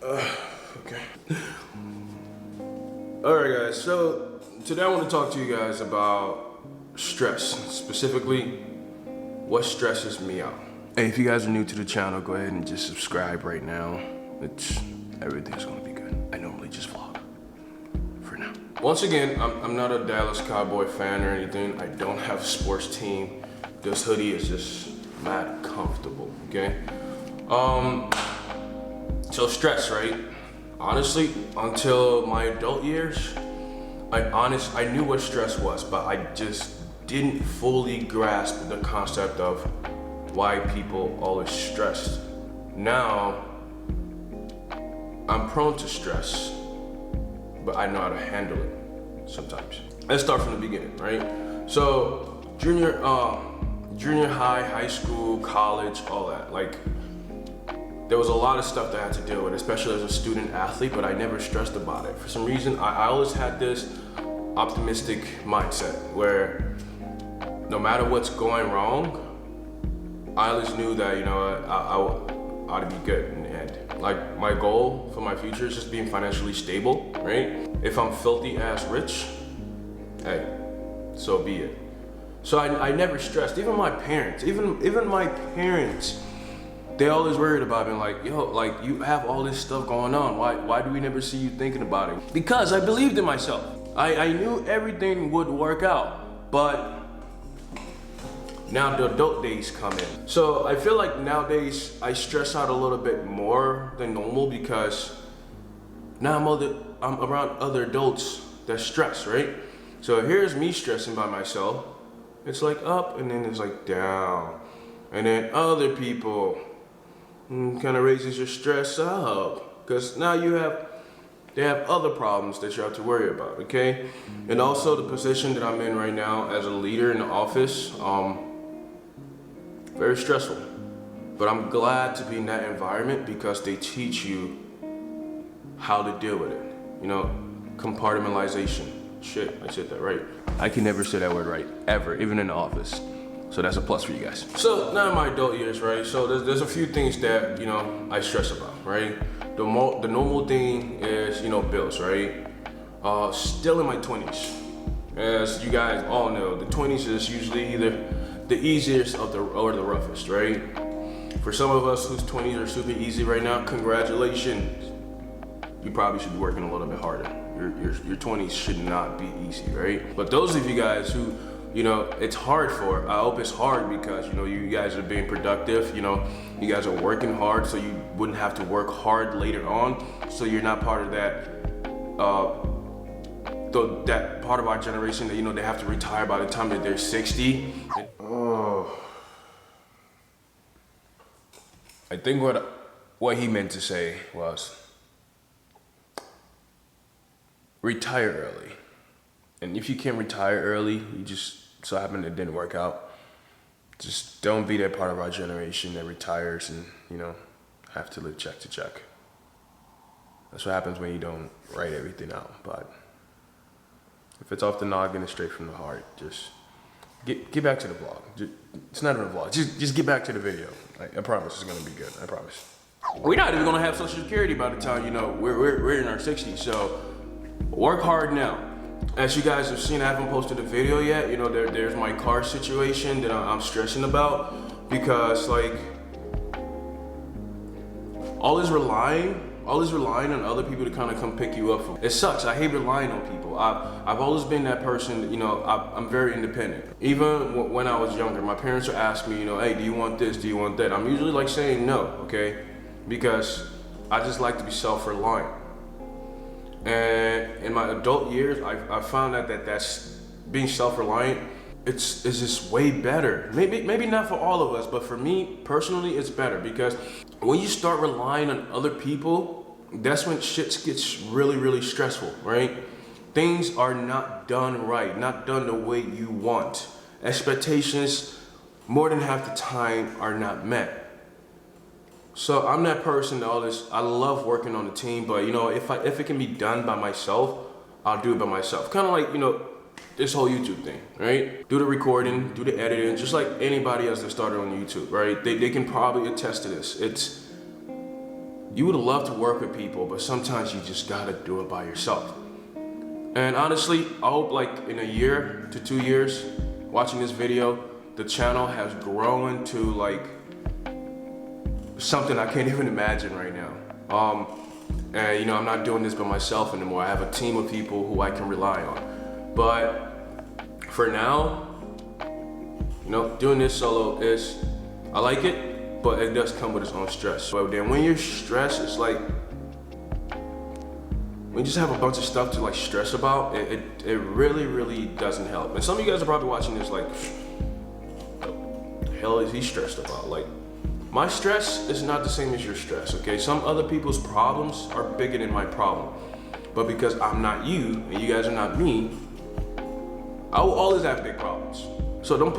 Okay. Alright guys, so today I want to talk to you guys about stress, specifically what stresses me out. Hey, if you guys are new to the channel, go ahead and just subscribe right now. Everything's gonna be good. I normally just vlog for now. Once again, I'm not a Dallas Cowboy fan or anything. I don't have a sports team. This hoodie is just mad comfortable, okay? So stress, right? Honestly, until my adult years, I knew what stress was, but I just didn't fully grasp the concept of why people always stressed. Now, I'm prone to stress, but I know how to handle it sometimes. Let's start from the beginning, right? So, junior high, high school, college, all that, like, there was a lot of stuff that I had to deal with, especially as a student athlete, but I never stressed about it. For some reason, I always had this optimistic mindset where no matter what's going wrong, I always knew that, you know, I ought to be good in the end. Like, my goal for my future is just being financially stable, right? If I'm filthy ass rich, hey, so be it. So I never stressed. Even my parents, even my parents, they always worried about me, like, yo, like, you have all this stuff going on. Why do we never see you thinking about it? Because I believed in myself. I knew everything would work out, but now the adult days come in. So I feel like nowadays I stress out a little bit more than normal because now I'm around other adults that stress, right? So here's me stressing by myself. It's like up and then it's like down. And then other people kind of raises your stress up because now they have other problems that you have to worry about, okay? And also the position that I'm in right now as a leader in the office, very stressful. But I'm glad to be in that environment because they teach you how to deal with it. You know, compartmentalization. Shit, I said that right. I can never say that word right, ever, even in the office. So that's a plus for you guys. So now in my adult years, right? So there's a few things that, you know, I stress about, right? The normal thing is, you know, bills, right? Still in my 20s. As you guys all know, the 20s is usually either the easiest or the roughest, right? For some of us whose 20s are super easy right now, congratulations. You probably should be working a little bit harder. Your 20s should not be easy, right? But those of you guys who, you know, it's hard for, I hope it's hard because, you know, you guys are being productive, you know, you guys are working hard so you wouldn't have to work hard later on, so you're not part of that, that part of our generation that, you know, they have to retire by the time that they're 60. I think what he meant to say was retire early. And if you can't retire early, you just so happen it didn't work out, just don't be that part of our generation that retires and, you know, have to live check to check. That's what happens when you don't write everything out. But if it's off the noggin and straight from the heart, just get back to the vlog. It's not even a vlog. Just get back to the video. I promise it's gonna be good. I promise. We're not even gonna have Social Security by the time, you know, we're in our 60s. So work hard now. As you guys have seen, I haven't posted a video yet. You know, there's my car situation that I'm stressing about because, like, all is relying on other people to kind of come pick you up. It sucks. I hate relying on people. I've always been that person. You know, I'm very independent. Even when I was younger, my parents would ask me, you know, hey, do you want this? Do you want that? I'm usually like saying no, okay, because I just like to be self-reliant. And in my adult years, I found out that's being self-reliant. It's just way better. Maybe not for all of us, but for me personally, it's better because when you start relying on other people, that's when shit gets really, really stressful, right? Things are not done right, not done the way you want. Expectations, more than half the time, are not met. So I'm that person that I love working on a team, but, you know, if it can be done by myself, I'll do it by myself. Kind of like, you know, this whole YouTube thing, right? Do the recording, do the editing, just like anybody else that started on YouTube, right? They can probably attest to this. You would love to work with people, but sometimes you just gotta do it by yourself. And honestly, I hope like in a year to 2 years, watching this video, the channel has grown to like something I can't even imagine right now. And you know, I'm not doing this by myself anymore. I have a team of people who I can rely on. But for now, you know, doing this solo I like it, but it does come with its own stress. But then when you're stressed, it's like, when you just have a bunch of stuff to like stress about, it really, really doesn't help. And some of you guys are probably watching this like, what the hell is he stressed about? Like, my stress is not the same as your stress, okay? Some other people's problems are bigger than my problem. But because I'm not you, and you guys are not me, I will always have big problems. So don't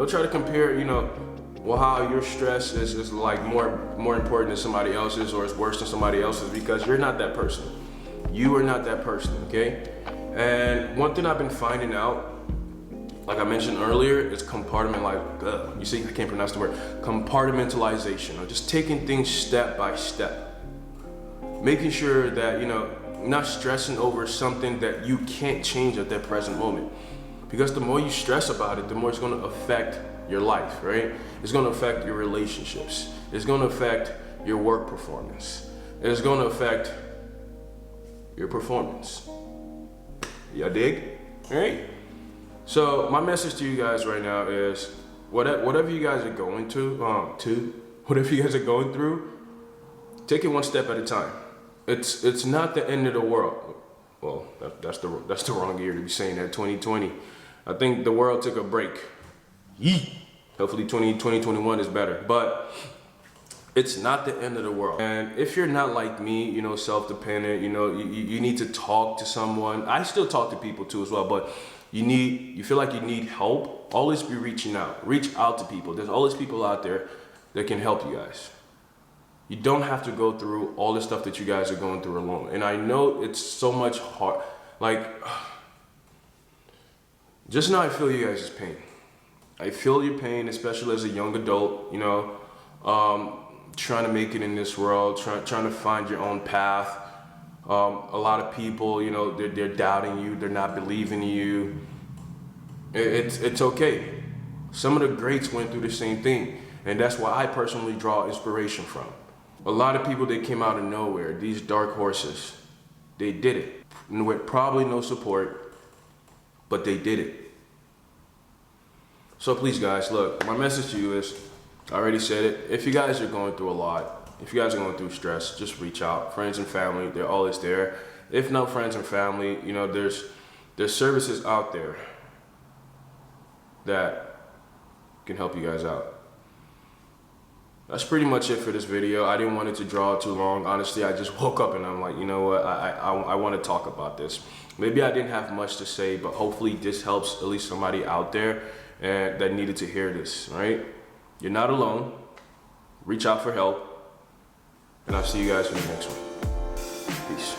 try to compare, you know, well, how your stress is like more important than somebody else's, or is worse than somebody else's, because you're not that person. You are not that person, okay? And one thing I've been finding out, like I mentioned earlier, is you see, I can't pronounce the word, compartmentalization, or just taking things step by step. Making sure that, you know, not stressing over something that you can't change at that present moment. Because the more you stress about it, the more it's gonna affect your life, right? It's gonna affect your relationships. It's gonna affect your work performance. It's gonna affect your performance. Y'all dig? All right? So my message to you guys right now is, whatever you guys are going whatever you guys are going through, take it one step at a time. It's not the end of the world. Well, that's the wrong year to be saying that, 2020. I think the world took a break. Hopefully 2021 is better, but it's not the end of the world. And if you're not like me, you know, self-dependent, you know, you need to talk to someone. I still talk to people too as well, but you feel like you need help, always be reaching out. Reach out to people. There's always people out there that can help you guys. You don't have to go through all the stuff that you guys are going through alone. And I know it's so much hard. Like, just now I feel you guys' pain. I feel your pain, especially as a young adult, you know, trying to make it in this world, trying to find your own path. A lot of people, you know, they're doubting you, they're not believing in you. It's okay. Some of the greats went through the same thing, and that's why I personally draw inspiration from. A lot of people, they came out of nowhere, these dark horses. They did it with probably no support, but they did it. So please guys, look, my message to you is, I already said it, if you guys are going through a lot, if you guys are going through stress, just reach out. Friends and family, they're always there. If no friends and family, you know, there's services out there that can help you guys out. That's pretty much it for this video. I didn't want it to draw too long. Honestly, I just woke up and I'm like, you know what, I want to talk about this. Maybe I didn't have much to say, but hopefully this helps at least somebody out there and that needed to hear this, right? You're not alone. Reach out for help. And I'll see you guys in the next one. Peace.